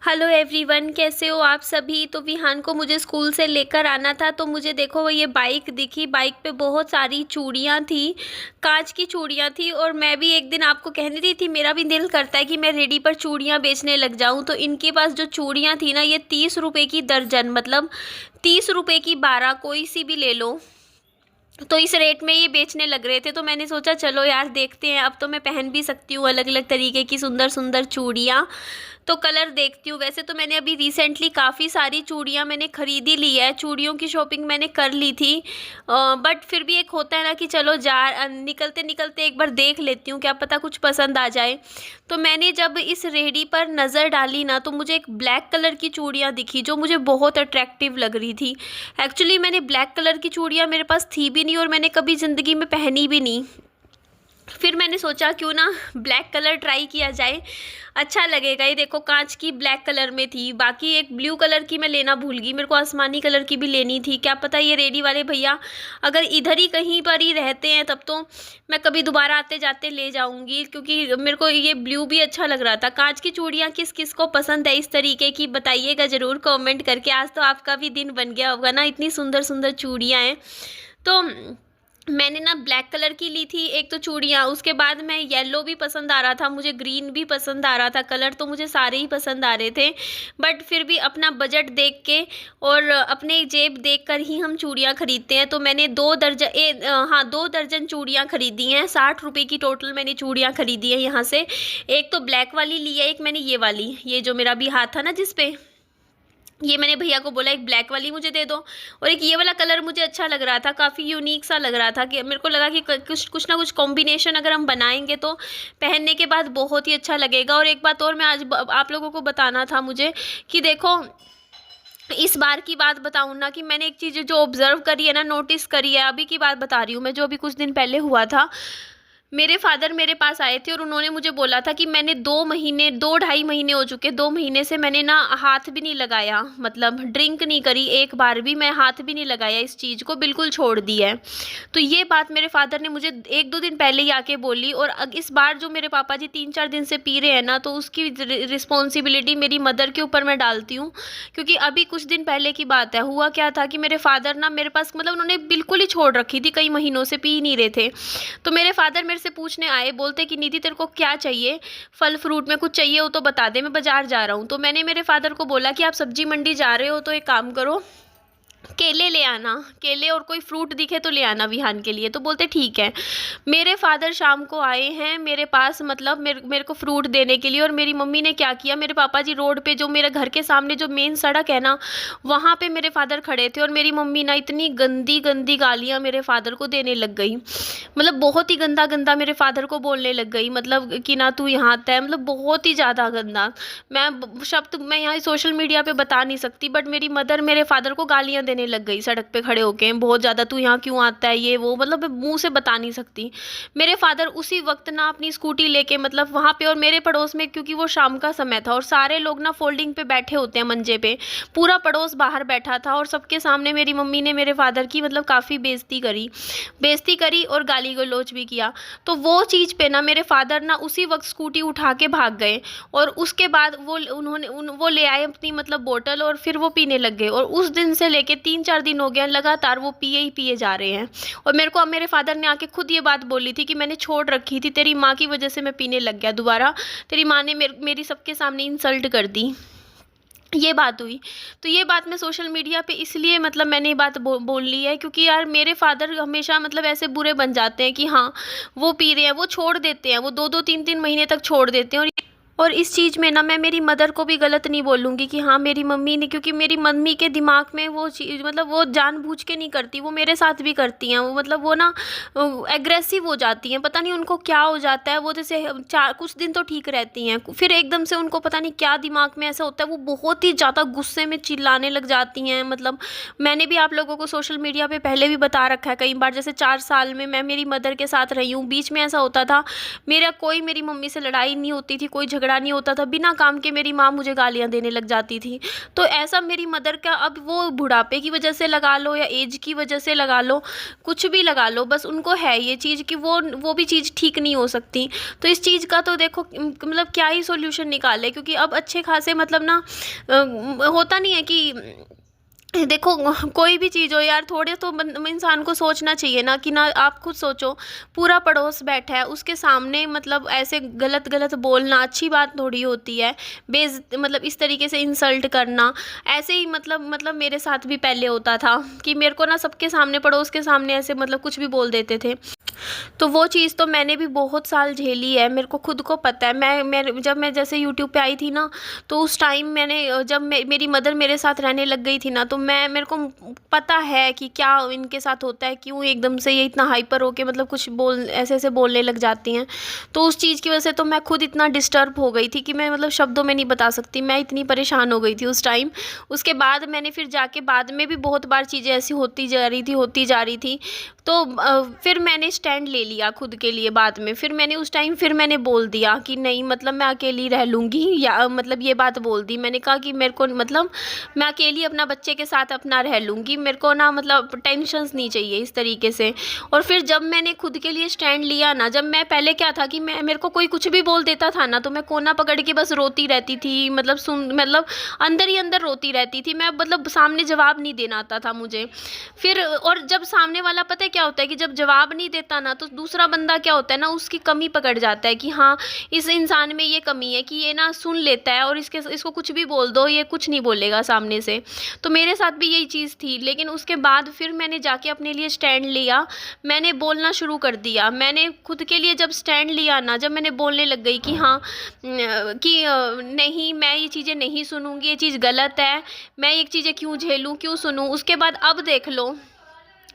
Hello everyone, कैसे हो आप सभी। तो विहान को मुझे स्कूल से लेकर आना था, तो मुझे देखो ये बाइक दिखी। बाइक पे बहुत सारी चूड़ियाँ थी, कांच की चूड़ियाँ थी। और मैं भी एक दिन आपको कहने दी थी, मेरा भी दिल करता है कि मैं रेडी पर चूड़ियाँ बेचने लग जाऊँ। तो इनके पास जो चूड़ियाँ थी ना, ये 30 रुपये की दर्जन, मतलब 30 रुपये की 12, कोई सी भी ले लो। तो इस रेट में ये बेचने लग रहे थे। तो मैंने सोचा चलो यार देखते हैं, अब तो मैं पहन भी सकती हूँ अलग अलग तरीके की सुंदर सुंदर चूड़ियाँ। तो कलर देखती हूँ। वैसे तो मैंने अभी रिसेंटली काफ़ी सारी चूड़ियाँ मैंने ख़रीदी ली है, चूड़ियों की शॉपिंग मैंने कर ली थी। बट फिर भी एक होता है ना कि चलो निकलते निकलते एक बार देख लेती हूँ, क्या पता कुछ पसंद आ जाए। तो मैंने जब इस रेहड़ी पर नज़र डाली ना, तो मुझे एक ब्लैक कलर की चूड़ियाँ दिखी जो मुझे बहुत अट्रैक्टिव लग रही थी। एक्चुअली मैंने ब्लैक कलर की चूड़ियाँ मेरे पास थी भी नहीं, और मैंने कभी ज़िंदगी में पहनी भी नहीं। फिर मैंने सोचा क्यों ना ब्लैक कलर ट्राई किया जाए, अच्छा लगेगा। ये देखो कांच की ब्लैक कलर में थी। बाकी एक ब्लू कलर की मैं लेना भूल गई, मेरे को आसमानी कलर की भी लेनी थी। क्या पता ये रेडी वाले भैया अगर इधर ही कहीं पर ही रहते हैं, तब तो मैं कभी दोबारा आते जाते ले जाऊंगी, क्योंकि मेरे को ये ब्लू भी अच्छा लग रहा था। कांच की चूड़ियाँ किस किस को पसंद है इस तरीके की, बताइएगा ज़रूर कॉमेंट करके। आज तो आपका भी दिन बन गया होगा ना, इतनी सुंदर सुंदर चूड़ियाँ हैं। तो मैंने ना ब्लैक कलर की ली थी एक तो चूड़ियाँ, उसके बाद मैं येलो भी पसंद आ रहा था मुझे, ग्रीन भी पसंद आ रहा था। कलर तो मुझे सारे ही पसंद आ रहे थे, बट फिर भी अपना बजट देख के और अपने जेब देख कर ही हम चूड़ियाँ खरीदते हैं। तो मैंने 2 दर्जन चूड़ियाँ खरीदी हैं। 60 रुपये की टोटल मैंने चूड़ियाँ खरीदी है यहाँ से। एक तो ब्लैक वाली ली है, एक मैंने ये वाली, ये जो मेरा भी हाथ था ना जिसपे, ये मैंने भैया को बोला एक ब्लैक वाली मुझे दे दो। और एक ये वाला कलर मुझे अच्छा लग रहा था, काफ़ी यूनिक सा लग रहा था, कि मेरे को लगा कि कुछ कुछ ना कुछ कॉम्बिनेशन अगर हम बनाएंगे तो पहनने के बाद बहुत ही अच्छा लगेगा। और एक बात और मैं आज आप लोगों को बताना था मुझे, कि देखो इस बार की बात बताऊँ ना, कि मैंने एक चीज़ जो ऑब्ज़र्व करी है ना, नोटिस करी है, अभी की बात बता रही हूँ मैं, जो अभी कुछ दिन पहले हुआ था। मेरे फादर मेरे पास आए थे और उन्होंने मुझे बोला था कि मैंने 2 महीने, 2 ढाई महीने हो चुके, 2 महीने से मैंने ना हाथ भी नहीं लगाया, मतलब ड्रिंक नहीं करी, एक बार भी मैं हाथ भी नहीं लगाया, इस चीज़ को बिल्कुल छोड़ दिया है। तो ये बात मेरे फादर ने मुझे 1-2 दिन पहले ही आके बोली। और इस बार जो मेरे पापा जी 3-4 दिन से पी रहे हैं ना, तो उसकी रिस्पॉन्सिबिलिटी मेरी मदर के ऊपर मैं डालती हूँ। क्योंकि अभी कुछ दिन पहले की बात है, हुआ क्या था कि मेरे फादर ना मेरे पास, मतलब उन्होंने बिल्कुल ही छोड़ रखी थी, कई महीनों से पी नहीं रहे थे। तो मेरे फादर मेरे से पूछने आए, बोलते कि निधि तेरे को क्या चाहिए, फल फ्रूट में कुछ चाहिए हो तो बता दे, मैं बाजार जा रहा हूँ। तो मैंने मेरे फादर को बोला कि आप सब्जी मंडी जा रहे हो तो एक काम करो, केले ले आना, केले और कोई फ्रूट दिखे तो ले आना विहान के लिए। तो बोलते ठीक है। मेरे फादर शाम को आए हैं मेरे पास, मतलब मेरे को फ्रूट देने के लिए। और मेरी मम्मी ने क्या किया, मेरे पापा जी रोड पे, जो मेरे घर के सामने जो मेन सड़क है ना, वहाँ पे मेरे फादर खड़े थे। और मेरी मम्मी ना इतनी गंदी गंदी गालियाँ मेरे फादर को देने लग गई, मतलब बहुत ही गंदा गंदा मेरे फादर को बोलने लग गई, मतलब कि ना तू यहाँ आता है, मतलब बहुत ही ज़्यादा गंदा। शब्द मैं यहाँ सोशल मीडिया पे बता नहीं सकती, बट मेरी मदर मेरे फादर को गालियाँ देने लग गई सड़क पे खड़े होके, बहुत ज़्यादा, तू यहाँ क्यों आता है, ये वो, मतलब मैं मुंह से बता नहीं सकती। मेरे फादर उसी वक्त ना अपनी स्कूटी लेके, मतलब वहाँ पे, और मेरे पड़ोस में, क्योंकि वो शाम का समय था और सारे लोग ना फोल्डिंग पे बैठे होते हैं मंजे पे, पूरा पड़ोस बाहर बैठा था। और सबके सामने मेरी मम्मी ने मेरे फादर की, मतलब काफ़ी बेइज्जती करी और गाली गलौज भी किया। तो वो चीज़ पे ना मेरे फादर ना उसी वक्त स्कूटी उठा के भाग गए। और उसके बाद वो ले आए अपनी, मतलब बोतल, और फिर वो पीने लग गए। और उस दिन से लेके 3-4 दिन हो गए लगातार वो पिए ही पिए जा रहे हैं। और मेरे को अब मेरे फादर ने आके खुद ये बात बोली थी कि मैंने छोड़ रखी थी, तेरी माँ की वजह से मैं पीने लग गया दोबारा, तेरी माँ ने मेरी सबके सामने इंसल्ट कर दी, ये बात हुई। तो ये बात मैं सोशल मीडिया पे इसलिए, मतलब मैंने ये बात बोल ली है, क्योंकि यार मेरे फादर हमेशा, मतलब ऐसे बुरे बन जाते हैं कि हाँ वो पी रहे हैं, वो छोड़ देते हैं, वो 2-2 3-3 महीने तक छोड़ देते हैं। और इस चीज़ में ना मैं मेरी मदर को भी गलत नहीं बोलूँगी कि हाँ मेरी मम्मी ने, क्योंकि मेरी मम्मी के दिमाग में वो चीज़, मतलब वो जानबूझ के नहीं करती, वो मेरे साथ भी करती हैं, वो मतलब वो ना एग्रेसिव हो जाती हैं, पता नहीं उनको क्या हो जाता है। वो जैसे कुछ दिन तो ठीक रहती हैं, फिर एकदम से उनको पता नहीं क्या दिमाग में ऐसा होता है, वो बहुत ही ज़्यादा गुस्से में चिल्लाने लग जाती हैं। मतलब मैंने भी आप लोगों को सोशल मीडिया पे पहले भी बता रखा है कई बार, जैसे 4 साल में मैं मेरी मदर के साथ रही हूँ, बीच में ऐसा होता था मेरी मम्मी से लड़ाई नहीं होती थी, कोई झगड़ा झगड़ा नहीं होता था, बिना काम के मेरी माँ मुझे गालियाँ देने लग जाती थी। तो ऐसा मेरी मदर का, अब वो बुढ़ापे की वजह से लगा लो या एज की वजह से लगा लो, कुछ भी लगा लो, बस उनको है ये चीज़ कि वो भी चीज़ ठीक नहीं हो सकती। तो इस चीज़ का तो देखो मतलब क्या ही सॉल्यूशन निकाले, क्योंकि अब अच्छे खासे मतलब ना होता नहीं है कि देखो कोई भी चीज़ हो यार, थोड़े तो इंसान को सोचना चाहिए ना, कि ना आप खुद सोचो, पूरा पड़ोस बैठा है उसके सामने मतलब ऐसे गलत गलत बोलना अच्छी बात थोड़ी होती है। मतलब इस तरीके से इंसल्ट करना, ऐसे ही मतलब मेरे साथ भी पहले होता था कि मेरे को ना सबके सामने, पड़ोस के सामने ऐसे मतलब कुछ भी बोल देते थे। तो वो चीज़ तो मैंने भी बहुत साल झेली है, मेरे को खुद को पता है। जब मैं जैसे यूट्यूब पे आई थी ना, तो उस टाइम मैंने जब मेरी मदर मेरे साथ रहने लग गई थी ना, तो मेरे को पता है कि क्या इनके साथ होता है, क्यों एकदम से ये इतना हाइपर होके मतलब कुछ ऐसे ऐसे बोलने लग जाती हैं। तो उस चीज़ की वजह से तो मैं खुद इतना डिस्टर्ब हो गई थी कि मैं मतलब शब्दों में नहीं बता सकती, मैं इतनी परेशान हो गई थी उस टाइम। उसके बाद मैंने फिर जाके बाद में भी बहुत बार चीज़ें ऐसी होती जा रही थी। तो फिर मैंने स्टैंड ले लिया खुद के लिए बाद में। फिर मैंने उस टाइम बोल दिया कि नहीं, मतलब मैं अकेली रह लूँगी, या मतलब ये बात बोल दी मैंने, कहा कि मेरे को मतलब मैं अकेली अपना बच्चे के साथ अपना रह लूँगी, मेरे को ना मतलब टेंशन्स नहीं चाहिए इस तरीके से। और फिर जब मैंने खुद के लिए स्टैंड लिया ना, जब मैं पहले क्या था कि मेरे को कोई कुछ भी बोल देता था ना, तो मैं कोना पकड़ के बस रोती रहती थी, मतलब अंदर ही अंदर रोती रहती थी मैं, मतलब सामने जवाब नहीं देना आता था मुझे। फिर और जब सामने वाला, पता है क्या होता है कि जब जवाब नहीं देता ना, तो दूसरा बंदा क्या होता है ना, उसकी कमी पकड़ जाता है कि हाँ इस इंसान में ये कमी है कि ये ना सुन लेता है, और इसको कुछ भी बोल दो ये कुछ नहीं बोलेगा सामने से। तो मेरे साथ भी यही चीज़ थी। लेकिन उसके बाद फिर मैंने जाके अपने लिए स्टैंड लिया, मैंने बोलना शुरू कर दिया। मैंने खुद के लिए जब स्टैंड लिया ना, जब मैंने बोलने लग गई कि हाँ नहीं, मैं ये चीज़ें नहीं सुनूंगी, ये चीज़ गलत है, मैं ये चीज़ें क्यों झेलूँ, क्यों सुनूँ। उसके बाद अब देख लो,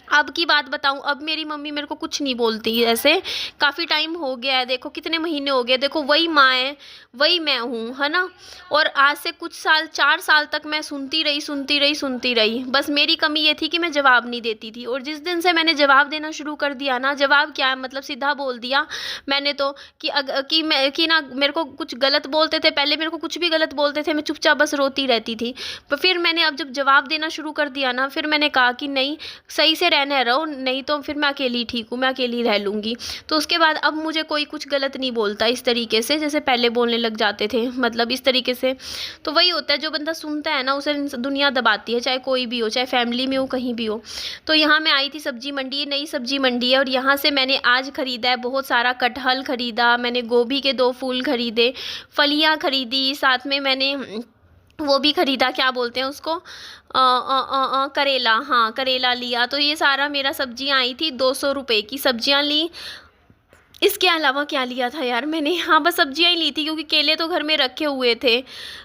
अब की बात बताऊं, अब मेरी मम्मी मेरे को कुछ नहीं बोलती। ऐसे काफ़ी टाइम हो गया है, देखो कितने महीने हो गए, देखो वही माँ है, वही मैं हूँ, है ना। और आज से कुछ साल, 4 साल तक मैं सुनती रही। बस मेरी कमी ये थी कि मैं जवाब नहीं देती थी। और जिस दिन से मैंने जवाब देना शुरू कर दिया ना, जवाब क्या है मतलब सीधा बोल दिया मैंने तो कि ना मेरे को कुछ गलत बोलते थे, पहले मेरे को कुछ भी गलत बोलते थे, मैं चुपचाप बस रोती रहती थी। पर फिर मैंने अब जब जवाब देना शुरू कर दिया ना, फिर मैंने कहा कि नहीं, सही से रहने रहो, नहीं तो फिर मैं अकेली ठीक हूँ, मैं अकेली रह लूँगी। तो उसके बाद अब मुझे कोई कुछ गलत नहीं बोलता इस तरीके से जैसे पहले बोलने लग जाते थे, मतलब इस तरीके से। तो वही होता है, जो बंदा सुनता है ना उसे दुनिया दबाती है, चाहे कोई भी हो, चाहे फैमिली में हो, कहीं भी हो। तो यहाँ मैं आई थी सब्जी मंडी, ये नई सब्जी मंडी है, और यहाँ से मैंने आज ख़रीदा है बहुत सारा कटहल ख़रीदा, मैंने गोभी के 2 फूल ख़रीदे, फलियाँ ख़रीदी, साथ में मैंने वो भी ख़रीदा, क्या बोलते हैं उसको, करेला, हाँ करेला लिया। तो ये सारा मेरा सब्जियां आई थी, 200 रुपये की सब्जियां ली। इसके अलावा क्या लिया था यार मैंने, हाँ बस सब्जियां ही ली थी, क्योंकि केले तो घर में रखे हुए थे।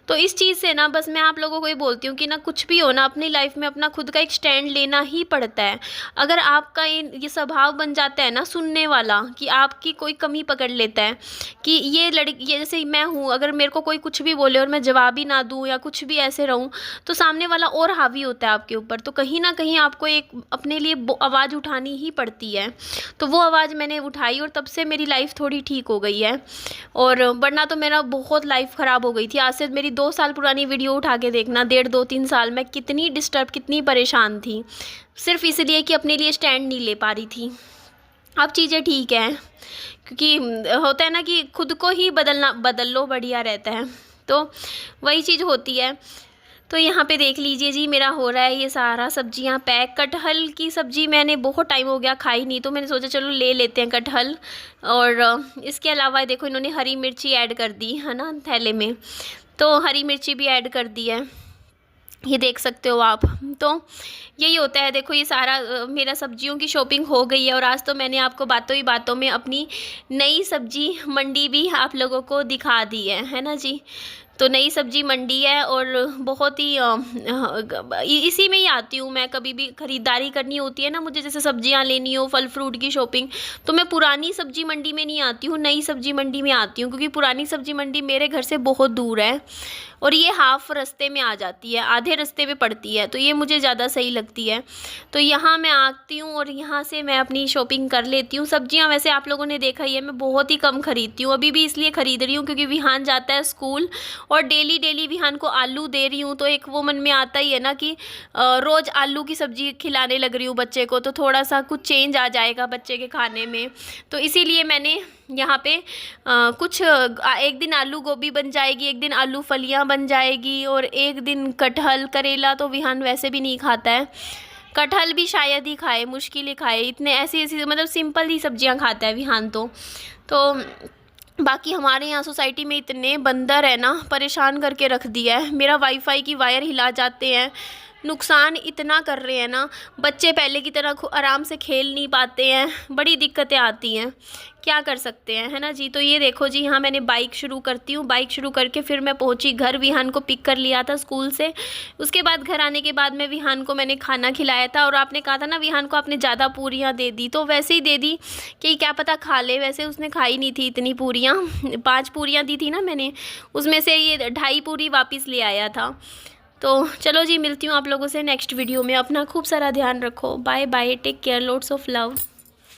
तो इस चीज़ से ना बस मैं आप लोगों को ये बोलती हूँ कि ना कुछ भी हो ना, अपनी लाइफ में अपना खुद का एक स्टैंड लेना ही पड़ता है। अगर आपका ये स्वभाव बन जाता है ना सुनने वाला, कि आपकी कोई कमी पकड़ लेता है कि ये जैसे मैं हूँ, अगर मेरे को कोई कुछ भी बोले और मैं जवाब ही ना दूँ या कुछ भी ऐसे रहूँ, तो सामने वाला और हावी होता है आपके ऊपर। तो कहीं ना कहीं आपको एक अपने लिए आवाज़ उठानी ही पड़ती है। तो वो आवाज़ मैंने उठाई, और तब से मेरी लाइफ थोड़ी ठीक हो गई है। और वरना तो मेरा बहुत लाइफ ख़राब हो गई थी। आज से मेरी 2 साल पुरानी वीडियो उठा के देखना, 1.5-2-3 साल मैं कितनी डिस्टर्ब, कितनी परेशान थी, सिर्फ इसलिए कि अपने लिए स्टैंड नहीं ले पा रही थी। अब चीज़ें ठीक हैं, क्योंकि होता है ना कि खुद को ही बदल लो, बढ़िया रहता है। तो वही चीज़ होती है। तो यहाँ पे देख लीजिए जी, मेरा हो रहा है ये सारा सब्जियाँ पैक। कटहल की सब्ज़ी मैंने बहुत टाइम हो गया खाई नहीं, तो मैंने सोचा चलो ले लेते हैं कटहल। और इसके अलावा देखो इन्होंने हरी मिर्ची ऐड कर दी है ना थैले में, तो हरी मिर्ची भी ऐड कर दी है, ये देख सकते हो आप। तो यही होता है, देखो ये सारा मेरा सब्जियों की शॉपिंग हो गई है। और आज तो मैंने आपको बातों ही बातों में अपनी नई सब्जी मंडी भी आप लोगों को दिखा दी है ना जी। तो नई सब्जी मंडी है, और बहुत ही इसी में ही आती हूँ मैं। कभी भी ख़रीदारी करनी होती है ना मुझे, जैसे सब्जियाँ लेनी हो, फल फ्रूट की शॉपिंग, तो मैं पुरानी सब्जी मंडी में नहीं आती हूँ, नई सब्जी मंडी में आती हूँ, क्योंकि पुरानी सब्जी मंडी मेरे घर से बहुत दूर है। और ये हाफ़ रास्ते में आ जाती है, आधे रास्ते पे पड़ती है, तो ये मुझे ज़्यादा सही लगती है। तो यहाँ मैं आती हूँ और यहाँ से मैं अपनी शॉपिंग कर लेती हूँ। सब्जियाँ वैसे आप लोगों ने देखा ही है, मैं बहुत ही कम खरीदती हूँ, अभी भी इसलिए ख़रीद रही हूँ क्योंकि विहान जाता है स्कूल और डेली विहान को आलू दे रही हूँ, तो एक वो मन में आता ही है ना कि रोज़ आलू की सब्ज़ी खिलाने लग रही हूँ बच्चे को, तो थोड़ा सा कुछ चेंज आ जाएगा बच्चे के खाने में। तो इसीलिए मैंने यहाँ पे कुछ एक दिन आलू गोभी बन जाएगी, एक दिन आलू फलियाँ बन जाएगी और एक दिन कटहल करेला तो विहान वैसे भी नहीं खाता है, कटहल भी शायद ही खाए, मुश्किल ही खाए, इतने ऐसी मतलब सिंपल ही सब्जियां खाता है विहान तो बाकी हमारे यहाँ सोसाइटी में इतने बंदर है ना, परेशान करके रख दिया है। मेरा वाईफाई की वायर हिला जाते हैं, नुकसान इतना कर रहे हैं ना, बच्चे पहले की तरह आराम से खेल नहीं पाते हैं, बड़ी दिक्कतें आती हैं, क्या कर सकते हैं, है ना जी। तो ये देखो जी, यहाँ मैंने बाइक शुरू करती हूँ, बाइक शुरू करके फिर मैं पहुँची घर, विहान को पिक कर लिया था स्कूल से। उसके बाद घर आने के बाद में विहान को मैंने खाना खिलाया था और आपने कहा था ना विहान को आपने ज़्यादा पूरियाँ दे दी, तो वैसे ही दे दी कि क्या पता खा ले, वैसे उसने खाई नहीं थी इतनी पूरियाँ, 5 पूरियाँ दी थी ना मैंने, उसमें से ये 2.5 पूरी वापस ले आया था। तो चलो जी, मिलती हूँ आप लोगों से नेक्स्ट वीडियो में, अपना खूब सारा ध्यान रखो, bye bye, take care, lots of love.